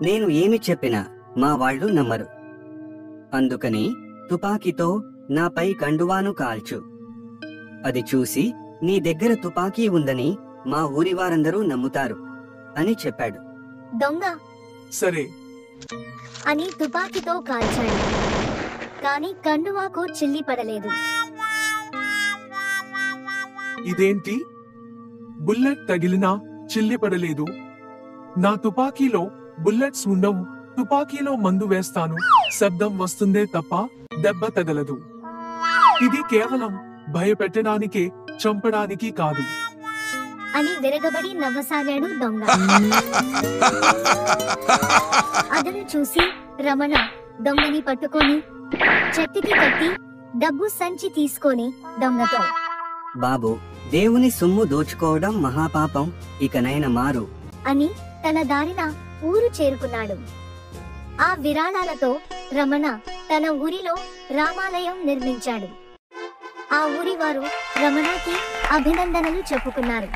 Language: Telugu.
నేను ఏమి చెప్పినా మా వాళ్ళు నమ్మరు. అందుకని తుపాకీతో నాపై కండువాను కాల్చు. అది చూసి నీ దగ్గర తుపాకీ ఉందని మా ఊరి వారందరూ నమ్ముతారు అని చెప్పాడు. దొంగ సరే అని తుపాకీతో కాల్చాడు. కాని కండువాకు చిల్లి పడలేదు. ఇదేంటి? బుల్లెట్ తగిలినా చిల్లిపడలేదు. నా తుపాకీలో బుల్లెట్స్ ఉండవు. తుపాకీలో మందు వేస్తాను, శబ్దం వస్తుందే తప్ప దెబ్బ తగలదు. ఇది కేవలం భయపెట్టడానికే, చంపడానికి కాదు అని విరగబడి నవ్వసాగాడు దొంగ. అతను చూసి రమణ దొంగని పట్టుకొని చెట్టుకి కట్టి డబ్బు సంచి తీసుకొని దొంగతో, బాబు, దేవుని సొమ్ము దోచుకోవడం మహాపాపం, ఇకనైనా మారు అని తన దారిన ఊరు చేరుకున్నాడు. ఆ విరాళాలతో రమణ తన ఊరిలో రామాలయం నిర్మించాడు. ఆ ఊరి వారు రమణకి అభినందనలు చెప్పుకున్నారు.